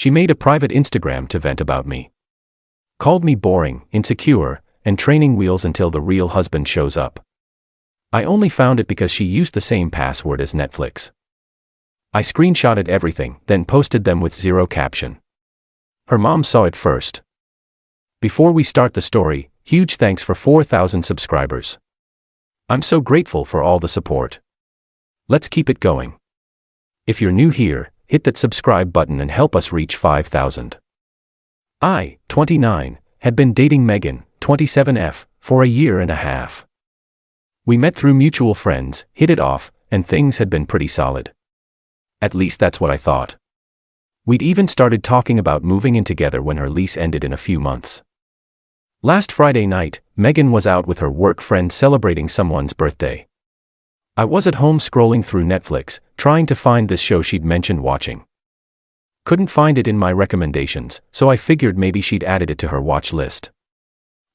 She made a private Instagram to vent about me. Called me boring, insecure, and training wheels until the real husband shows up. I only found it because she used the same password as Netflix. I screenshotted everything, then posted them with zero caption. Her mom saw it first. Before we start the story, huge thanks for 4,000 subscribers. I'm so grateful for all the support. Let's keep it going. If you're new here, hit that subscribe button and help us reach 5,000. I, 29, had been dating Megan, 27F, for a year and a half. We met through mutual friends, hit it off, and things had been pretty solid. At least that's what I thought. We'd even started talking about moving in together when her lease ended in a few months. Last Friday night, Megan was out with her work friend celebrating someone's birthday. I was at home scrolling through Netflix, trying to find this show she'd mentioned watching. Couldn't find it in my recommendations, so I figured maybe she'd added it to her watch list.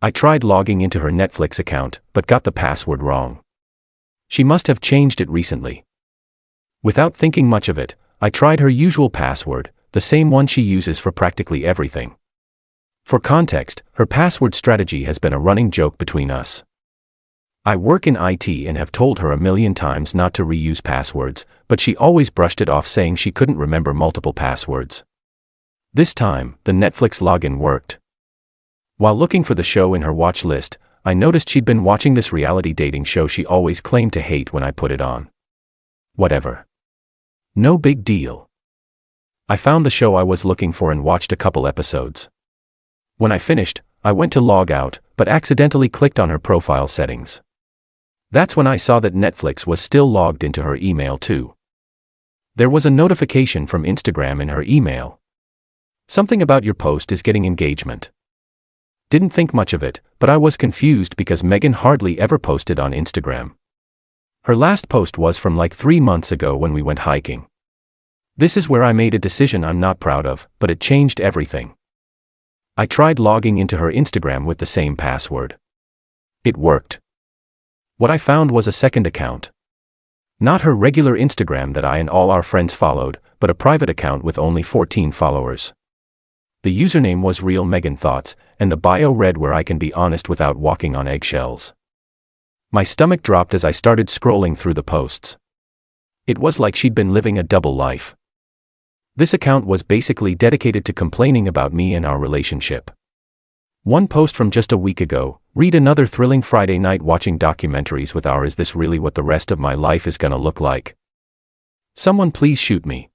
I tried logging into her Netflix account, but got the password wrong. She must have changed it recently. Without thinking much of it, I tried her usual password, the same one she uses for practically everything. For context, her password strategy has been a running joke between us. I work in IT and have told her a million times not to reuse passwords, but she always brushed it off saying she couldn't remember multiple passwords. This time, the Netflix login worked. While looking for the show in her watch list, I noticed she'd been watching this reality dating show she always claimed to hate when I put it on. Whatever. No big deal. I found the show I was looking for and watched a couple episodes. When I finished, I went to log out, but accidentally clicked on her profile settings. That's when I saw that Netflix was still logged into her email too. There was a notification from Instagram in her email. Something about your post is getting engagement. Didn't think much of it, but I was confused because Megan hardly ever posted on Instagram. Her last post was from like 3 months ago when we went hiking. This is where I made a decision I'm not proud of, but it changed everything. I tried logging into her Instagram with the same password. It worked. What I found was a second account. Not her regular Instagram that I and all our friends followed, but a private account with only 14 followers. The username was Real Megan Thoughts, and the bio read where I can be honest without walking on eggshells. My stomach dropped as I started scrolling through the posts. It was like she'd been living a double life. This account was basically dedicated to complaining about me and our relationship. One post from just a week ago, read another thrilling Friday night watching documentaries with our Is This Really What the Rest of My Life Is Gonna Look Like? Someone please shoot me.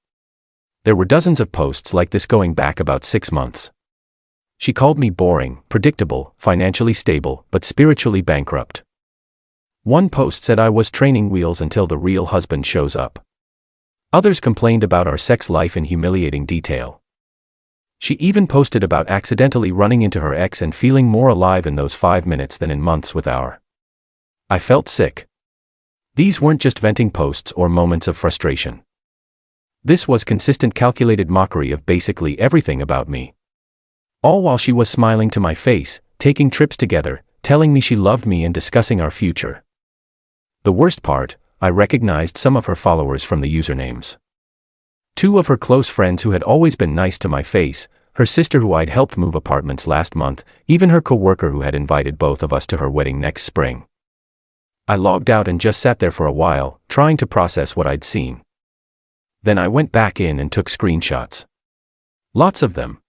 There were dozens of posts like this going back about 6 months. She called me boring, predictable, financially stable, but spiritually bankrupt. One post said I was training wheels until the real husband shows up. Others complained about our sex life in humiliating detail. She even posted about accidentally running into her ex and feeling more alive in those 5 minutes than in months with our. I felt sick. These weren't just venting posts or moments of frustration. This was consistent calculated mockery of basically everything about me. All while she was smiling to my face, taking trips together, telling me she loved me and discussing our future. The worst part, I recognized some of her followers from the usernames. 2 of her close friends who had always been nice to my face, her sister who I'd helped move apartments last month, even her coworker who had invited both of us to her wedding next spring. I logged out and just sat there for a while, trying to process what I'd seen. Then I went back in and took screenshots. Lots of them.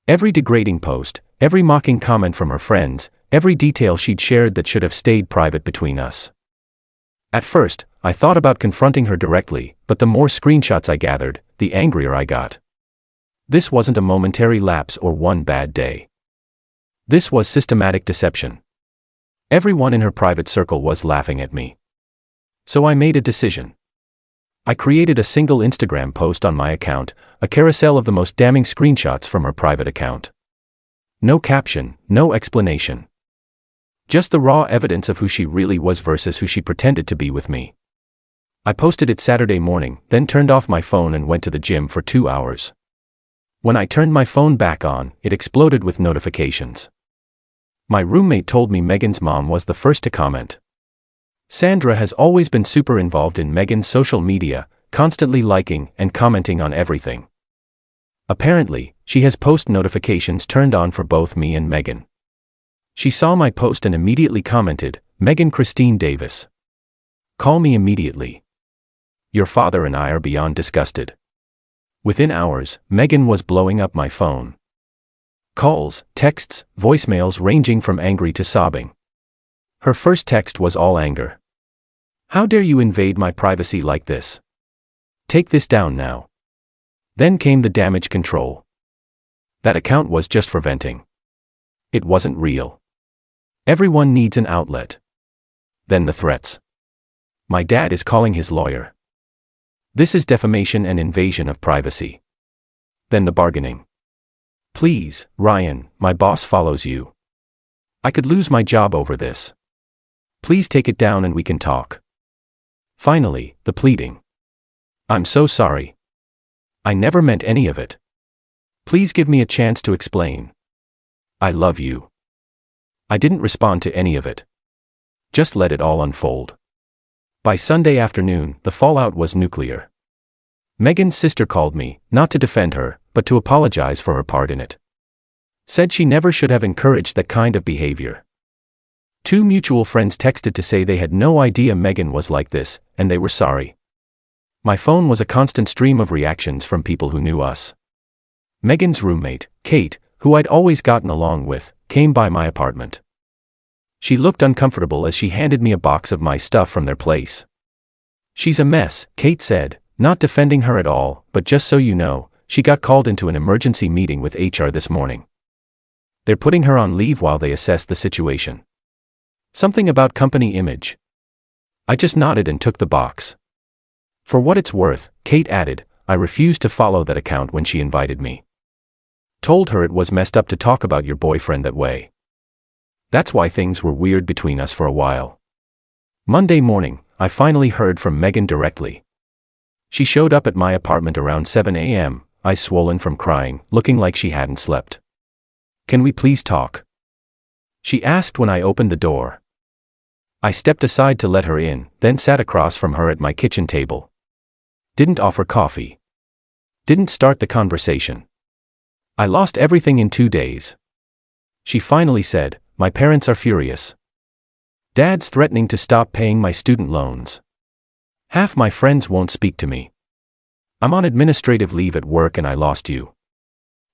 Every degrading post, every mocking comment from her friends, every detail she'd shared that should have stayed private between us. At first, I thought about confronting her directly, but the more screenshots I gathered, the angrier I got. This wasn't a momentary lapse or one bad day. This was systematic deception. Everyone in her private circle was laughing at me. So I made a decision. I created a single Instagram post on my account, a carousel of the most damning screenshots from her private account. No caption, no explanation. Just the raw evidence of who she really was versus who she pretended to be with me. I posted it Saturday morning, then turned off my phone and went to the gym for 2 hours. When I turned my phone back on, it exploded with notifications. My roommate told me Megan's mom was the first to comment. Sandra has always been super involved in Megan's social media, constantly liking and commenting on everything. Apparently, she has post notifications turned on for both me and Megan. She saw my post and immediately commented, "Megan Christine Davis. Call me immediately. Your father and I are beyond disgusted." Within hours, Megan was blowing up my phone. Calls, texts, voicemails ranging from angry to sobbing. Her first text was all anger. "How dare you invade my privacy like this? Take this down now." Then came the damage control. That account was just for venting. It wasn't real. Everyone needs an outlet. Then the threats. "My dad is calling his lawyer. This is defamation and invasion of privacy." Then the bargaining. "Please, Ryan, my boss follows you. I could lose my job over this. Please take it down and we can talk." Finally, the pleading. "I'm so sorry. I never meant any of it. Please give me a chance to explain. I love you." I didn't respond to any of it. Just let it all unfold. By Sunday afternoon, the fallout was nuclear. Megan's sister called me, not to defend her, but to apologize for her part in it. Said she never should have encouraged that kind of behavior. 2 mutual friends texted to say they had no idea Megan was like this, and they were sorry. My phone was a constant stream of reactions from people who knew us. Megan's roommate, Kate, who I'd always gotten along with, came by my apartment. She looked uncomfortable as she handed me a box of my stuff from their place. "She's a mess," Kate said, not defending her at all, "but just so you know, she got called into an emergency meeting with HR this morning. They're putting her on leave while they assess the situation. Something about company image." I just nodded and took the box. "For what it's worth," Kate added, "I refused to follow that account when she invited me. Told her it was messed up to talk about your boyfriend that way. That's why things were weird between us for a while." Monday morning, I finally heard from Megan directly. She showed up at my apartment around 7 a.m., eyes swollen from crying, looking like she hadn't slept. "Can we please talk?" she asked when I opened the door. I stepped aside to let her in, then sat across from her at my kitchen table. Didn't offer coffee. Didn't start the conversation. "I lost everything in 2 days." She finally said, "My parents are furious. Dad's threatening to stop paying my student loans. Half my friends won't speak to me. I'm on administrative leave at work and I lost you."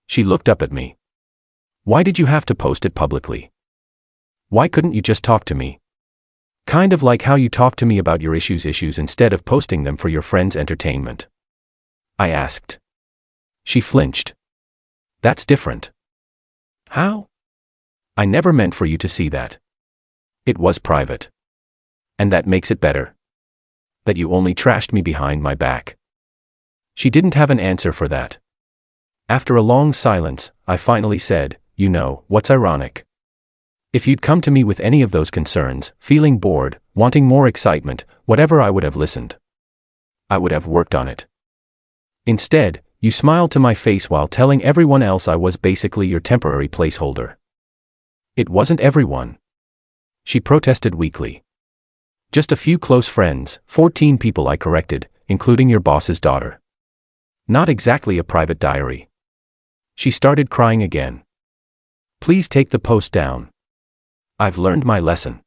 She looked up at me. "Why did you have to post it publicly? Why couldn't you just talk to me? Kind of like how you talk to me about your issues instead of posting them for your friends' entertainment." I asked. She flinched. "That's different." "How?" "I never meant for you to see that. It was private. And that makes it better. That you only trashed me behind my back." She didn't have an answer for that. After a long silence, I finally said, "You know, what's ironic? If you'd come to me with any of those concerns, feeling bored, wanting more excitement, whatever, I would have listened. I would have worked on it. Instead, you smiled to my face while telling everyone else I was basically your temporary placeholder." "It wasn't everyone," she protested weakly. "Just a few close friends, 14 people," I corrected, "including your boss's daughter. Not exactly a private diary." She started crying again. "Please take the post down. I've learned my lesson.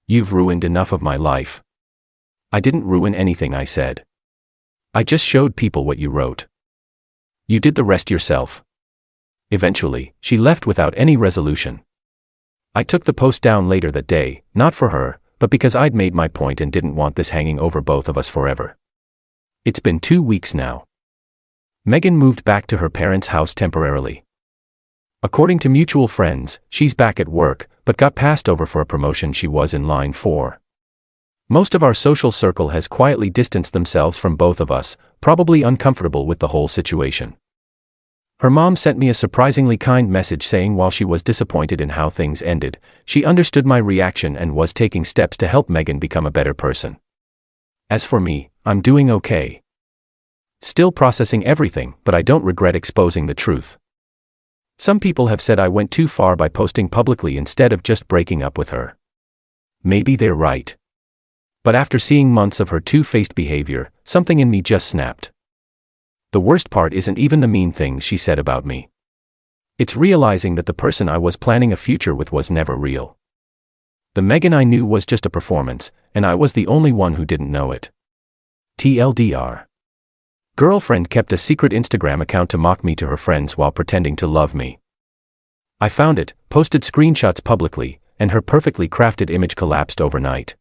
You've ruined enough of my life." "I didn't ruin anything," I said. "I just showed people what you wrote. You did the rest yourself." Eventually, she left without any resolution. I took the post down later that day, not for her, but because I'd made my point and didn't want this hanging over both of us forever. It's been 2 weeks now. Megan moved back to her parents' house temporarily. According to mutual friends, she's back at work, but got passed over for a promotion she was in line for. Most of our social circle has quietly distanced themselves from both of us, probably uncomfortable with the whole situation. Her mom sent me a surprisingly kind message saying while she was disappointed in how things ended, she understood my reaction and was taking steps to help Megan become a better person. As for me, I'm doing okay. Still processing everything, but I don't regret exposing the truth. Some people have said I went too far by posting publicly instead of just breaking up with her. Maybe they're right. But after seeing months of her two-faced behavior, something in me just snapped. The worst part isn't even the mean things she said about me. It's realizing that the person I was planning a future with was never real. The Megan I knew was just a performance, and I was the only one who didn't know it. TLDR. Girlfriend kept a secret Instagram account to mock me to her friends while pretending to love me. I found it, posted screenshots publicly, and her perfectly crafted image collapsed overnight.